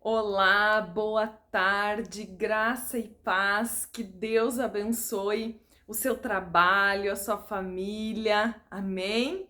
Olá, boa tarde, graça e paz, que Deus abençoe o seu trabalho, a sua família, amém?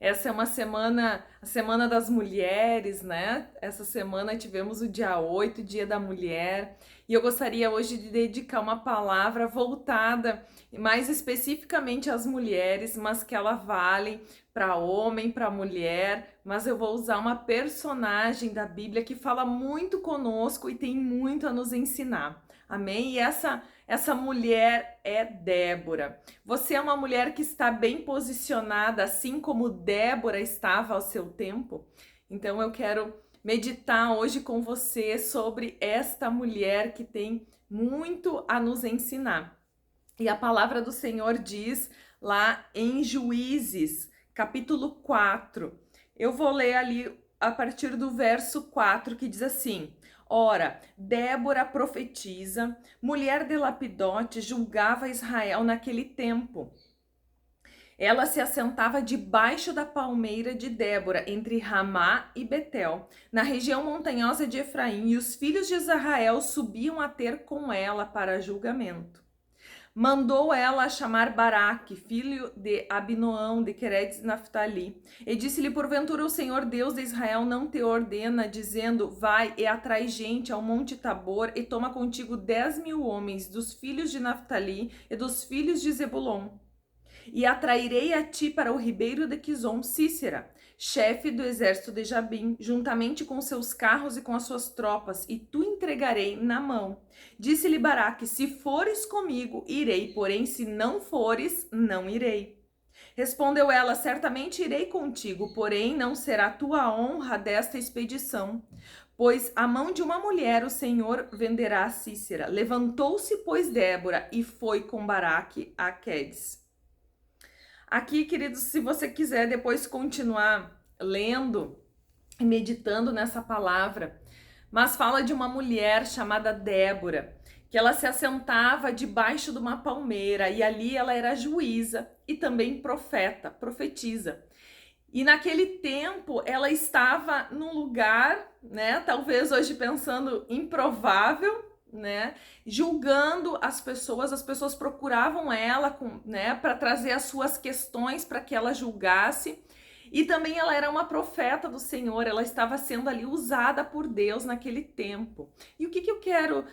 Essa é uma semana, a Semana das Mulheres, né? Essa semana tivemos o dia 8, Dia da Mulher, e eu gostaria hoje de dedicar uma palavra voltada mais especificamente às mulheres, mas que ela vale para homem, para mulher, mas eu vou usar uma personagem da Bíblia que fala muito conosco e tem muito a nos ensinar. Amém? E essa mulher é Débora. Você é uma mulher que está bem posicionada, assim como Débora estava ao seu tempo? Então eu quero meditar hoje com você sobre esta mulher que tem muito a nos ensinar. E a palavra do Senhor diz lá em Juízes, capítulo 4. Eu vou ler ali a partir do verso 4, que diz assim: Ora, Débora profetiza, mulher de Lapidote, julgava Israel naquele tempo. Ela se assentava debaixo da palmeira de Débora, entre Ramá e Betel, na região montanhosa de Efraim, e os filhos de Israel subiam a ter com ela para julgamento. Mandou ela chamar Baraque, filho de Abinoão, de Queredes Naftali, e disse-lhe: porventura o Senhor Deus de Israel não te ordena, dizendo: vai e atrai gente ao monte Tabor, e toma contigo 10.000 homens dos filhos de Naftali e dos filhos de Zebulon. E atrairei a ti para o ribeiro de Quizon Cícera, chefe do exército de Jabim, juntamente com seus carros e com as suas tropas, e tu entregarei na mão. Disse-lhe Baraque: se fores comigo, irei, porém se não fores, não irei. Respondeu ela: certamente irei contigo, porém não será tua honra desta expedição, pois a mão de uma mulher o Senhor venderá a Cícera. Levantou-se, pois, Débora e foi com Baraque a Quedes. Aqui, queridos, se você quiser depois continuar lendo e meditando nessa palavra, mas fala de uma mulher chamada Débora, que ela se assentava debaixo de uma palmeira e ali ela era juíza e também profetisa. E naquele tempo ela estava num lugar, né, talvez hoje pensando improvável, né, julgando as pessoas procuravam ela, né, para trazer as suas questões para que ela julgasse. E também ela era uma profeta do Senhor, ela estava sendo ali usada por Deus naquele tempo. E o que eu quero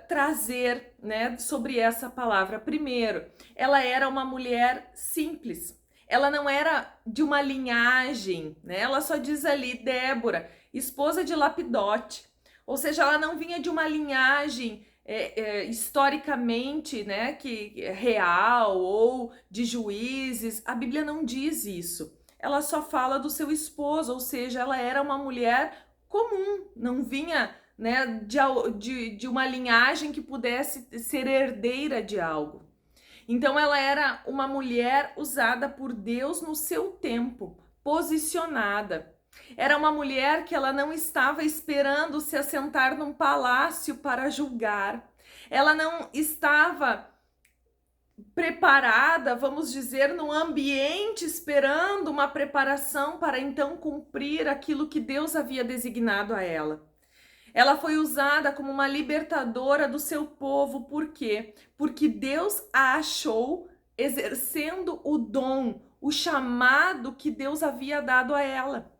trazer, né, sobre essa palavra? Primeiro, ela era uma mulher simples. Ela não era de uma linhagem, né? Ela só diz ali Débora, esposa de Lapidote. Ou seja, ela não vinha de uma linhagem historicamente, né, que real ou de juízes. A Bíblia não diz isso. Ela só fala do seu esposo, ou seja, ela era uma mulher comum, não vinha, né, de uma linhagem que pudesse ser herdeira de algo. Então ela era uma mulher usada por Deus no seu tempo, posicionada. Era uma mulher que ela não estava esperando se assentar num palácio para julgar. Ela não estava preparada, vamos dizer, num ambiente esperando uma preparação para então cumprir aquilo que Deus havia designado a ela. Ela foi usada como uma libertadora do seu povo, por quê? Porque Deus a achou exercendo o dom, o chamado que Deus havia dado a ela.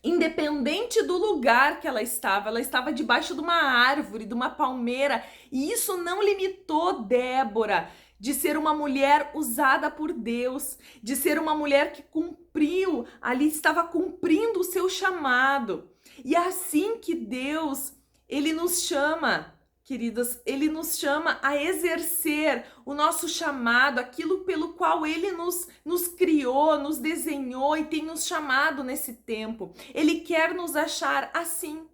Independente do lugar que ela estava debaixo de uma árvore, de uma palmeira, e isso não limitou Débora de ser uma mulher usada por Deus, de ser uma mulher que cumpriu, ali estava cumprindo o seu chamado. E é assim que Deus, ele nos chama, queridas, ele nos chama a exercer o nosso chamado, aquilo pelo qual ele nos criou, nos desenhou e tem nos chamado nesse tempo. Ele quer nos achar assim.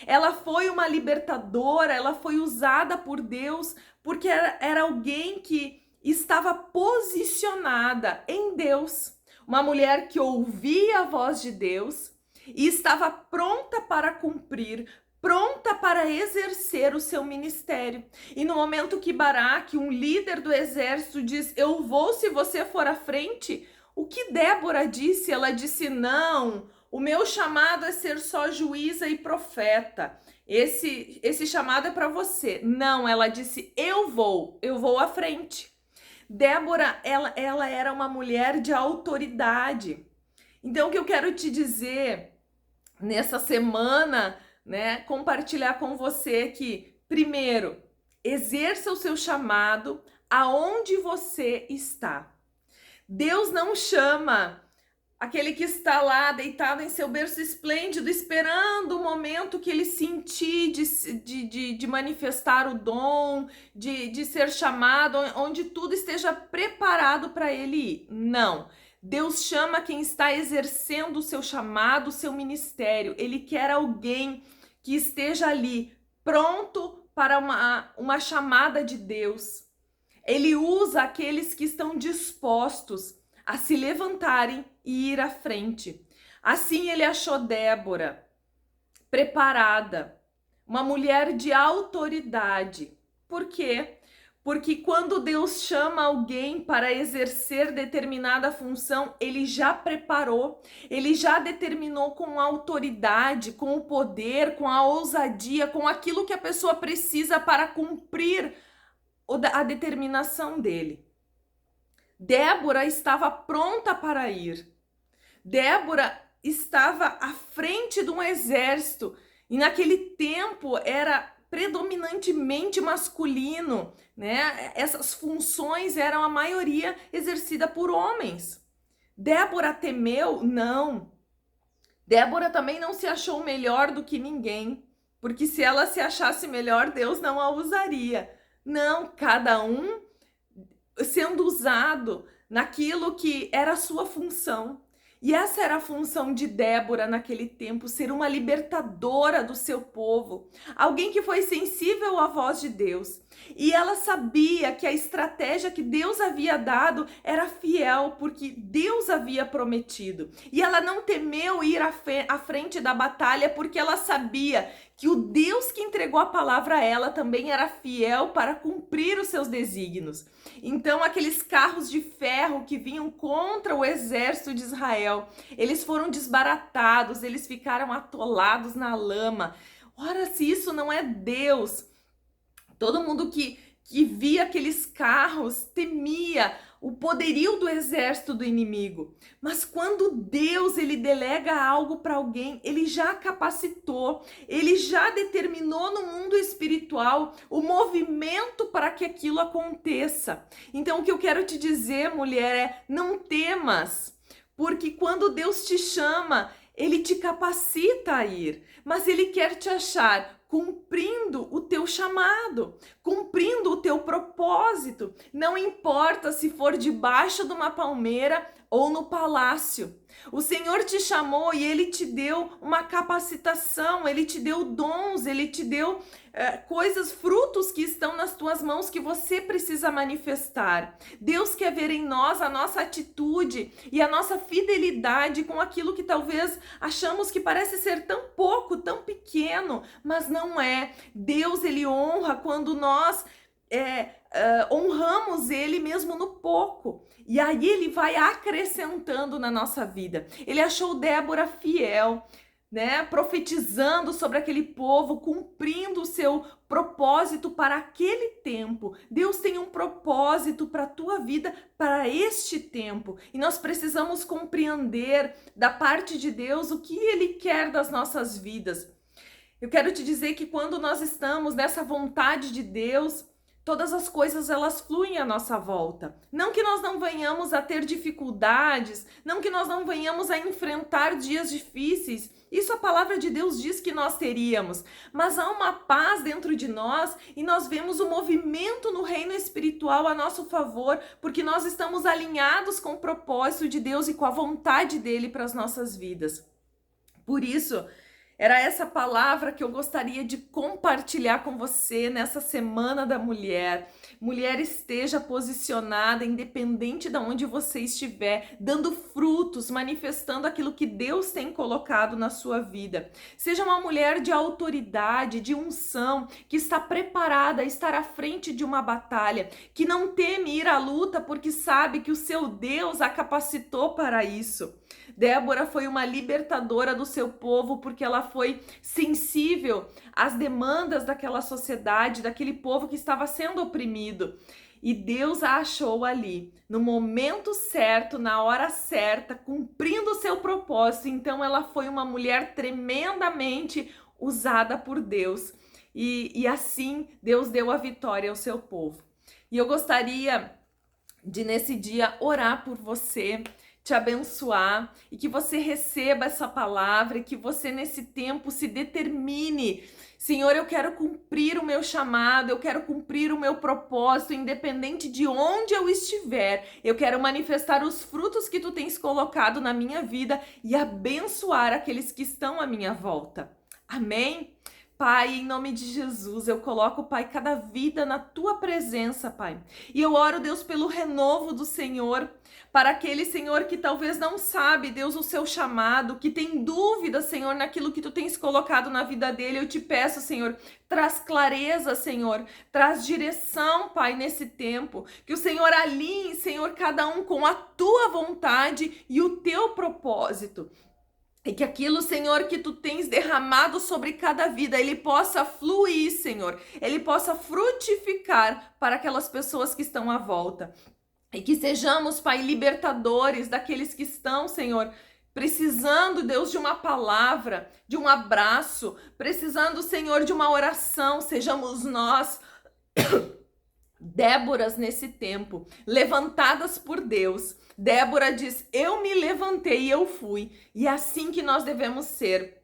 Ela foi uma libertadora, ela foi usada por Deus porque era alguém que estava posicionada em Deus. Uma mulher que ouvia a voz de Deus e estava pronta para cumprir, pronta para exercer o seu ministério. E no momento que Baraque, um líder do exército, diz: eu vou se você for à frente, o que Débora disse? Ela disse: não, o meu chamado é ser só juíza e profeta. Esse chamado é para você. Não, ela disse, eu vou à frente. Débora, ela era uma mulher de autoridade. Então, o que eu quero te dizer nessa semana, né, compartilhar com você que, primeiro, exerça o seu chamado aonde você está. Deus não chama aquele que está lá deitado em seu berço esplêndido, esperando o momento que ele sentir de manifestar o dom, de ser chamado, onde tudo esteja preparado para ele ir. Não. Deus chama quem está exercendo o seu chamado, o seu ministério. Ele quer alguém que esteja ali, pronto para uma chamada de Deus. Ele usa aqueles que estão dispostos a se levantarem e ir à frente. Assim ele achou Débora preparada, uma mulher de autoridade. Por quê? Porque quando Deus chama alguém para exercer determinada função, ele já preparou, ele já determinou com a autoridade, com o poder, com a ousadia, com aquilo que a pessoa precisa para cumprir a determinação dele. Débora estava pronta para ir. Débora estava à frente de um exército e naquele tempo era predominantemente masculino, né? Essas funções eram a maioria exercida por homens. Débora temeu? Não. Débora também não se achou melhor do que ninguém, porque se ela se achasse melhor, Deus não a usaria. Não, cada um sendo usado naquilo que era a sua função. E essa era a função de Débora naquele tempo, ser uma libertadora do seu povo, alguém que foi sensível à voz de Deus. E ela sabia que a estratégia que Deus havia dado era fiel, porque Deus havia prometido. E ela não temeu ir à frente da batalha, porque ela sabia que o Deus que entregou a palavra a ela também era fiel para cumprir os seus desígnios. Então, aqueles carros de ferro que vinham contra o exército de Israel, eles foram desbaratados, eles ficaram atolados na lama. Ora, se isso não é Deus! Todo mundo que via aqueles carros temia o poderio do exército do inimigo. Mas quando Deus ele delega algo para alguém, ele já capacitou, ele já determinou no mundo espiritual o movimento para que aquilo aconteça. Então o que eu quero te dizer, mulher, é não temas, porque quando Deus te chama, ele te capacita a ir, mas ele quer te achar cumprindo o teu chamado, cumprindo o teu propósito. Não importa se for debaixo de uma palmeira ou no palácio. O Senhor te chamou e Ele te deu uma capacitação, Ele te deu dons, Ele te deu coisas, frutos que estão nas tuas mãos que você precisa manifestar. Deus quer ver em nós a nossa atitude e a nossa fidelidade com aquilo que talvez achamos que parece ser tão pouco, tão pequeno, mas não é. Deus, Ele honra quando nós honramos Ele mesmo no pouco. E aí Ele vai acrescentando na nossa vida. Ele achou Débora fiel, né? Profetizando sobre aquele povo, cumprindo o seu propósito para aquele tempo. Deus tem um propósito para a tua vida, para este tempo. E nós precisamos compreender da parte de Deus o que Ele quer das nossas vidas. Eu quero te dizer que quando nós estamos nessa vontade de Deus, todas as coisas elas fluem à nossa volta. Não que nós não venhamos a ter dificuldades, não que nós não venhamos a enfrentar dias difíceis. Isso a palavra de Deus diz que nós teríamos. Mas há uma paz dentro de nós e nós vemos o movimento no reino espiritual a nosso favor, porque nós estamos alinhados com o propósito de Deus e com a vontade dele para as nossas vidas. Por isso, era essa palavra que eu gostaria de compartilhar com você nessa Semana da Mulher. Mulher, esteja posicionada, independente de onde você estiver, dando frutos, manifestando aquilo que Deus tem colocado na sua vida. Seja uma mulher de autoridade, de unção, que está preparada a estar à frente de uma batalha, que não teme ir à luta porque sabe que o seu Deus a capacitou para isso. Débora foi uma libertadora do seu povo porque ela foi sensível às demandas daquela sociedade, daquele povo que estava sendo oprimido. E Deus a achou ali, no momento certo, na hora certa, cumprindo o seu propósito. Então ela foi uma mulher tremendamente usada por Deus. E assim Deus deu a vitória ao seu povo. E eu gostaria de nesse dia orar por você, te abençoar e que você receba essa palavra e que você nesse tempo se determine. Senhor, eu quero cumprir o meu chamado, eu quero cumprir o meu propósito, independente de onde eu estiver. Eu quero manifestar os frutos que tu tens colocado na minha vida e abençoar aqueles que estão à minha volta. Amém? Pai, em nome de Jesus, eu coloco, Pai, cada vida na Tua presença, Pai. E eu oro, Deus, pelo renovo do Senhor, para aquele, Senhor, que talvez não sabe, Deus, o seu chamado, que tem dúvida, Senhor, naquilo que Tu tens colocado na vida dele. Eu te peço, Senhor, traz clareza, Senhor, traz direção, Pai, nesse tempo. Que o Senhor alinhe, Senhor, cada um com a Tua vontade e o Teu propósito. E que aquilo, Senhor, que Tu tens derramado sobre cada vida, ele possa fluir, Senhor. Ele possa frutificar para aquelas pessoas que estão à volta. E que sejamos, Pai, libertadores daqueles que estão, Senhor, precisando, Deus, de uma palavra, de um abraço, precisando, Senhor, de uma oração. Sejamos nós Déboras nesse tempo, levantadas por Deus. Débora diz: eu me levantei e eu fui. E é assim que nós devemos ser.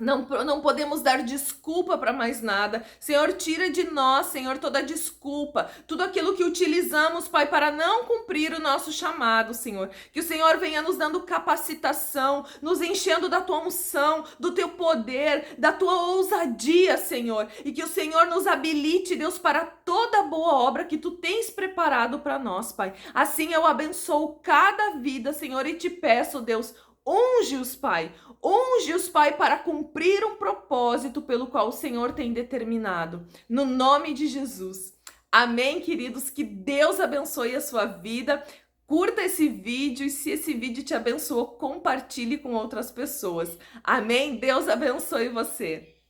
Não podemos dar desculpa para mais nada. Senhor, tira de nós, Senhor, toda desculpa, tudo aquilo que utilizamos, Pai, para não cumprir o nosso chamado, Senhor. Que o Senhor venha nos dando capacitação, nos enchendo da Tua unção, do Teu poder, da Tua ousadia, Senhor. E que o Senhor nos habilite, Deus, para toda boa obra que Tu tens preparado para nós, Pai. Assim eu abençoo cada vida, Senhor, e te peço, Deus, unge-os, Pai. Unge-os, Pai, para cumprir um propósito pelo qual o Senhor tem determinado. No nome de Jesus. Amém, queridos? Que Deus abençoe a sua vida. Curta esse vídeo e se esse vídeo te abençoou, compartilhe com outras pessoas. Amém? Deus abençoe você.